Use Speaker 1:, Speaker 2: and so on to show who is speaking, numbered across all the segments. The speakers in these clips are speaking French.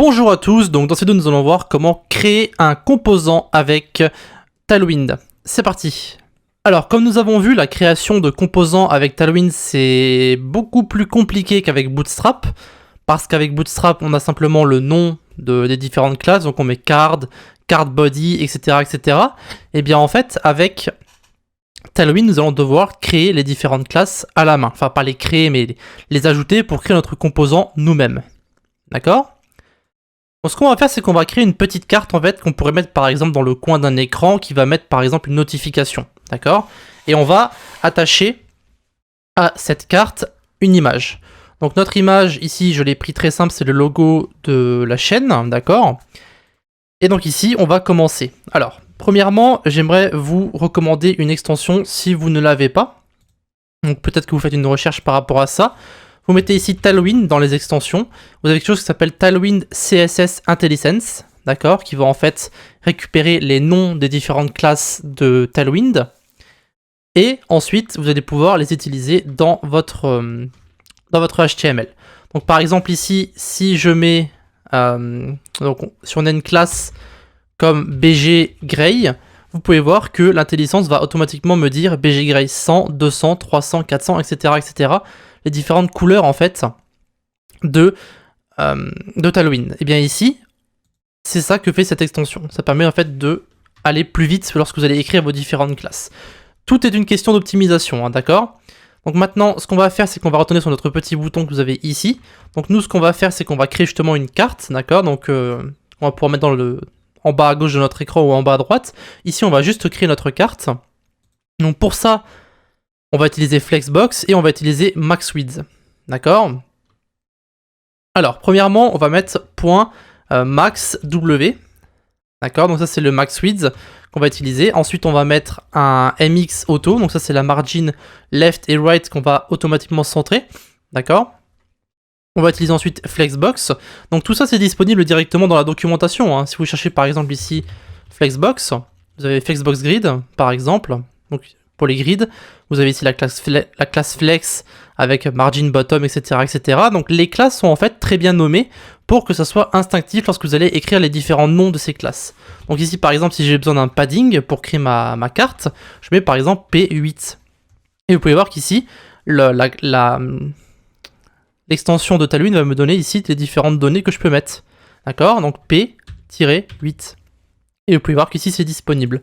Speaker 1: Bonjour à tous, donc dans cette vidéo nous allons voir comment créer un composant avec Tailwind. C'est parti. Alors comme nous avons vu, la création de composants avec Tailwind c'est beaucoup plus compliqué qu'avec Bootstrap, parce qu'avec Bootstrap on a simplement le nom des différentes classes, donc on met card body, etc. etc. Et bien en fait avec Tailwind nous allons devoir créer les différentes classes à la main, enfin pas les créer mais les ajouter pour créer notre composant nous-mêmes. D'accord ? Donc ce qu'on va faire, c'est qu'on va créer une petite carte en fait qu'on pourrait mettre par exemple dans le coin d'un écran qui va mettre par exemple une notification, d'accord? Et on va attacher à cette carte une image. Donc notre image ici, je l'ai pris très simple, c'est le logo de la chaîne, d'accord? Et donc ici, on va commencer. Alors, premièrement, j'aimerais vous recommander une extension si vous ne l'avez pas. Donc peut-être que vous faites une recherche par rapport à ça. Vous mettez ici Tailwind dans les extensions. Vous avez quelque chose qui s'appelle Tailwind CSS IntelliSense, d'accord, qui va en fait récupérer les noms des différentes classes de Tailwind. Et ensuite, vous allez pouvoir les utiliser dans votre HTML. Donc par exemple ici, si je mets, donc si on a une classe comme BG Gray, vous pouvez voir que l'intelligence va automatiquement me dire BG Gray 100, 200, 300, 400, etc., etc. Les différentes couleurs en fait de Tailwind. Et bien ici, c'est ça que fait cette extension. Ça permet en fait de aller plus vite lorsque vous allez écrire vos différentes classes. Tout est une question d'optimisation, hein, d'accord? Donc maintenant, ce qu'on va faire, c'est qu'on va retourner sur notre petit bouton que vous avez ici. Donc nous, ce qu'on va faire, c'est qu'on va créer justement une carte, d'accord? Donc on va pouvoir mettre en bas à gauche de notre écran ou en bas à droite. Ici, on va juste créer notre carte. Donc pour ça, on va utiliser Flexbox et on va utiliser MaxWidth, d'accord? Alors, premièrement, on va mettre .maxw, d'accord? Donc ça, c'est le MaxWidth qu'on va utiliser. Ensuite, on va mettre un MX Auto, donc ça, c'est la margin left et right qu'on va automatiquement centrer, d'accord? On va utiliser ensuite Flexbox. Donc tout ça, c'est disponible directement dans la documentation, hein. Si vous cherchez par exemple ici Flexbox, vous avez Flexbox Grid, par exemple, donc pour les grids, vous avez ici la classe Flex avec margin bottom, etc., etc. Donc les classes sont en fait très bien nommées pour que ça soit instinctif lorsque vous allez écrire les différents noms de ces classes. Donc ici par exemple, si j'ai besoin d'un padding pour créer ma carte, je mets par exemple P8. Et vous pouvez voir qu'ici, l'extension de Tailwind va me donner ici les différentes données que je peux mettre. D'accord? Donc P-8. Et vous pouvez voir qu'ici c'est disponible.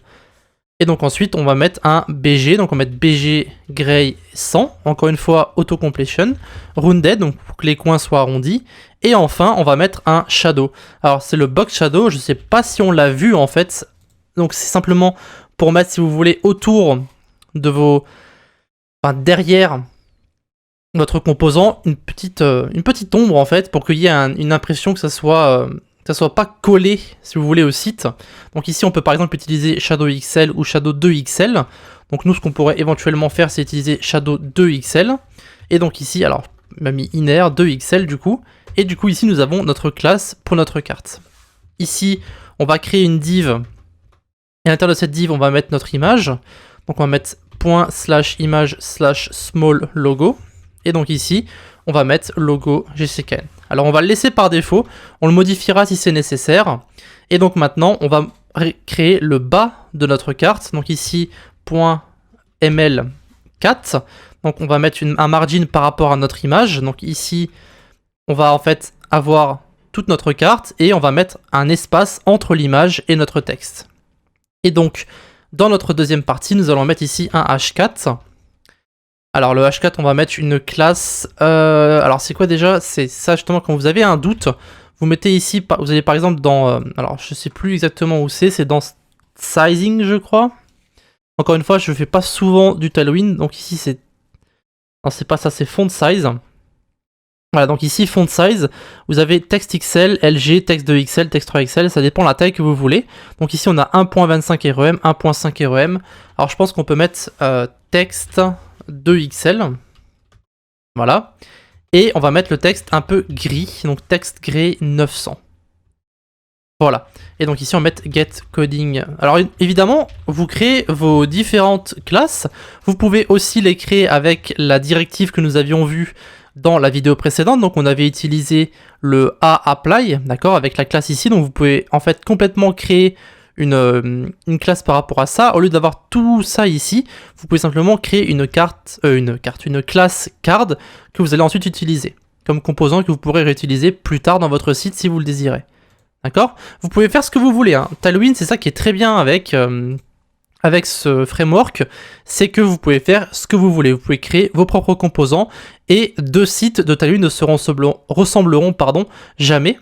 Speaker 1: Et donc ensuite, on va mettre un BG, donc on va mettre BG Gray 100, encore une fois, auto-completion, rounded, donc pour que les coins soient arrondis, et enfin, on va mettre un shadow. Alors, c'est le box shadow, je ne sais pas si on l'a vu, en fait, donc c'est simplement pour mettre, si vous voulez, autour de derrière votre composant, une petite ombre, en fait, pour qu'il y ait une impression que ça soit pas collé, si vous voulez, au site. Donc ici, on peut par exemple utiliser Shadow XL ou Shadow 2XL. Donc nous, ce qu'on pourrait éventuellement faire, c'est utiliser Shadow 2XL. Et donc ici, alors, on m'a mis inner 2XL du coup. Et du coup, ici, nous avons notre classe pour notre carte. Ici, on va créer une div. Et à l'intérieur de cette div, on va mettre notre image. Donc on va mettre ./image/small logo. Et donc ici, on va mettre logo GCKN. Alors on va le laisser par défaut, on le modifiera si c'est nécessaire. Et donc maintenant, on va créer le bas de notre carte. Donc ici, .ml4. Donc on va mettre un margin par rapport à notre image. Donc ici, on va en fait avoir toute notre carte et on va mettre un espace entre l'image et notre texte. Et donc, dans notre deuxième partie, nous allons mettre ici un H4. Alors le H4, on va mettre une classe, alors c'est quoi déjà? C'est ça justement, quand vous avez un doute, vous mettez ici, vous allez par exemple dans, alors je sais plus exactement où c'est dans Sizing je crois. Encore une fois, je fais pas souvent du Tailwind, donc ici c'est, non c'est pas ça, c'est Font Size. Voilà, donc ici Font Size, vous avez texte XL, LG, texte 2XL, texte 3XL, ça dépend de la taille que vous voulez. Donc ici on a 1.25 REM, 1.5 REM, alors je pense qu'on peut mettre texte 2XL, voilà, et on va mettre le texte un peu gris, donc texte gray 900, voilà, et donc ici on va mettre get coding. Alors évidemment, vous créez vos différentes classes, vous pouvez aussi les créer avec la directive que nous avions vue dans la vidéo précédente. Donc on avait utilisé le aApply, d'accord, avec la classe ici. Donc vous pouvez en fait complètement créer une classe par rapport à ça. Au lieu d'avoir tout ça ici, vous pouvez simplement créer une classe card que vous allez ensuite utiliser comme composant que vous pourrez réutiliser plus tard dans votre site si vous le désirez. D'accord? Vous pouvez faire ce que vous voulez, hein. Tailwind, c'est ça qui est très bien avec ce framework, c'est que vous pouvez faire ce que vous voulez. Vous pouvez créer vos propres composants et deux sites de Tailwind ne ressembleront jamais,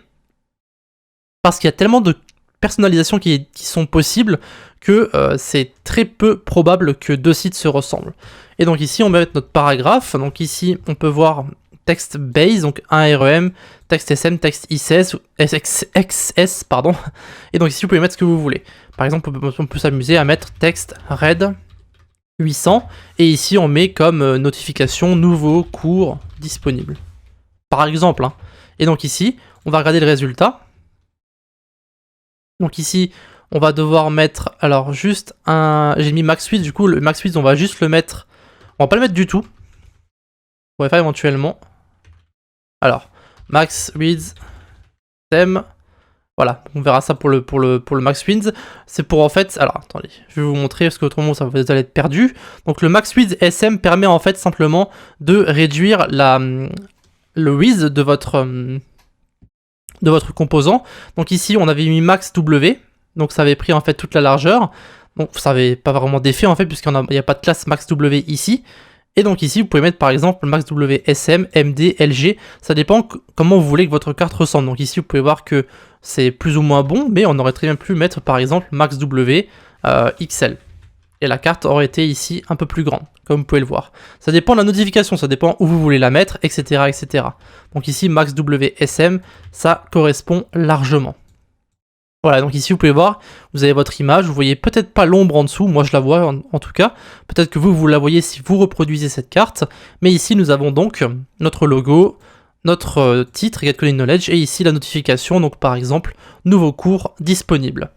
Speaker 1: parce qu'il y a tellement de personnalisations qui sont possibles que c'est très peu probable que deux sites se ressemblent. Et donc ici, on va mettre notre paragraphe. Donc ici, on peut voir texte base, donc un REM, texte SM, texte XS, pardon. Et donc ici, vous pouvez mettre ce que vous voulez. Par exemple, on peut s'amuser à mettre texte red 800. Et ici, on met comme notification nouveau cours disponible. Par exemple. Hein. Et donc ici, on va regarder le résultat. Donc ici, on va devoir mettre, alors juste un, j'ai mis max width, du coup le max width on va juste le mettre, on va pas le mettre du tout. On va faire éventuellement. Alors, max width, thème, voilà, on verra ça pour le max width. C'est pour en fait, alors attendez, je vais vous montrer parce qu'autrement ça vous allez être perdu. Donc le max width SM permet en fait simplement de réduire le width de votre composant. Donc ici on avait mis max W, donc ça avait pris en fait toute la largeur. Donc ça n'avait pas vraiment d'effet en fait puisqu'il n'y a pas de classe max W ici. Et donc ici vous pouvez mettre par exemple max W SM, MD, LG, ça dépend comment vous voulez que votre carte ressemble. Donc ici vous pouvez voir que c'est plus ou moins bon, mais on aurait très bien pu mettre par exemple max W XL. Et la carte aurait été ici un peu plus grande, comme vous pouvez le voir. Ça dépend de la notification, ça dépend où vous voulez la mettre, etc. etc. Donc ici, max WSM, ça correspond largement. Voilà, donc ici, vous pouvez voir, vous avez votre image, vous voyez peut-être pas l'ombre en dessous, moi je la vois en tout cas. Peut-être que vous la voyez si vous reproduisez cette carte. Mais ici, nous avons donc notre logo, notre titre, Get Coding Knowledge, et ici la notification, donc par exemple, nouveau cours disponible.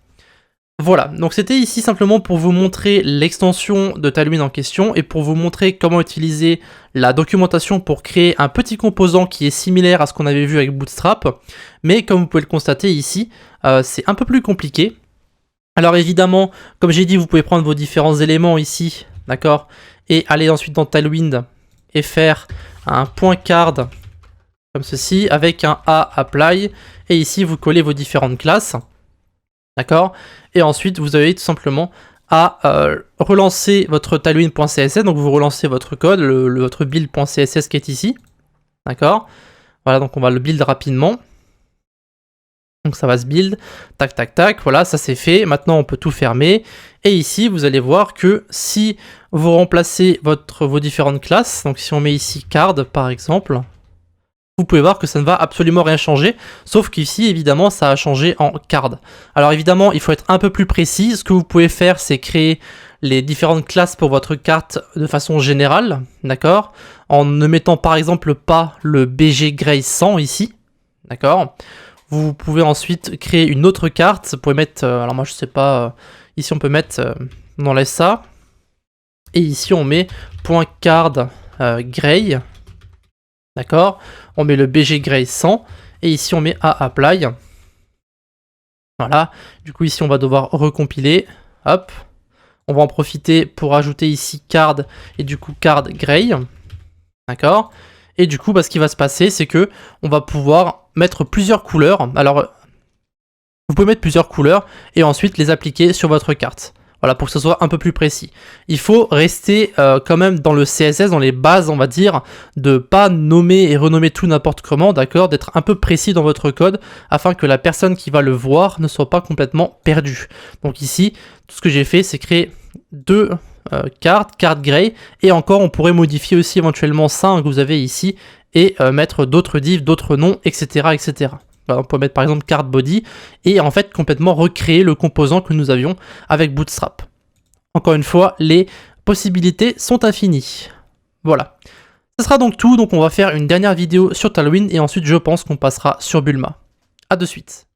Speaker 1: Voilà, donc c'était ici simplement pour vous montrer l'extension de Tailwind en question et pour vous montrer comment utiliser la documentation pour créer un petit composant qui est similaire à ce qu'on avait vu avec Bootstrap, mais comme vous pouvez le constater ici, c'est un peu plus compliqué. Alors évidemment, comme j'ai dit, vous pouvez prendre vos différents éléments ici, d'accord, et aller ensuite dans Tailwind et faire un point card comme ceci avec un aApply, et ici vous collez vos différentes classes. D'accord? Et ensuite, vous avez tout simplement à relancer votre tailwind.css. Donc, vous relancez votre code, votre build.css qui est ici. D'accord? Voilà, donc on va le build rapidement. Donc, ça va se build. Tac, tac, tac. Voilà, ça c'est fait. Maintenant, on peut tout fermer. Et ici, vous allez voir que si vous remplacez vos différentes classes, donc si on met ici card par exemple, vous pouvez voir que ça ne va absolument rien changer, sauf qu'ici, évidemment, ça a changé en card. Alors évidemment, il faut être un peu plus précis. Ce que vous pouvez faire, c'est créer les différentes classes pour votre carte de façon générale, d'accord? En ne mettant par exemple pas le BG Gray 100 ici, d'accord? Vous pouvez ensuite créer une autre carte. Vous pouvez mettre, alors moi je sais pas, ici on peut mettre, on enlève ça, et ici on met .card gray. D'accord, on met le BG Gray 100 et ici on met aApply. Voilà, du coup ici on va devoir recompiler. Hop, on va en profiter pour ajouter ici card et du coup card Gray. D'accord, et du coup ce qui va se passer c'est que on va pouvoir mettre plusieurs couleurs. Alors vous pouvez mettre plusieurs couleurs et ensuite les appliquer sur votre carte. Voilà, pour que ce soit un peu plus précis. Il faut rester quand même dans le CSS, dans les bases, on va dire, de pas nommer et renommer tout n'importe comment, d'accord, d'être un peu précis dans votre code, afin que la personne qui va le voir ne soit pas complètement perdue. Donc ici, tout ce que j'ai fait, c'est créer deux cartes, carte gray, et encore, on pourrait modifier aussi éventuellement ça que vous avez ici, et mettre d'autres divs, d'autres noms, etc., etc. On peut mettre par exemple card body et en fait complètement recréer le composant que nous avions avec Bootstrap. Encore une fois, les possibilités sont infinies. Voilà. Ce sera donc tout, donc on va faire une dernière vidéo sur Tailwind et ensuite je pense qu'on passera sur Bulma. A de suite.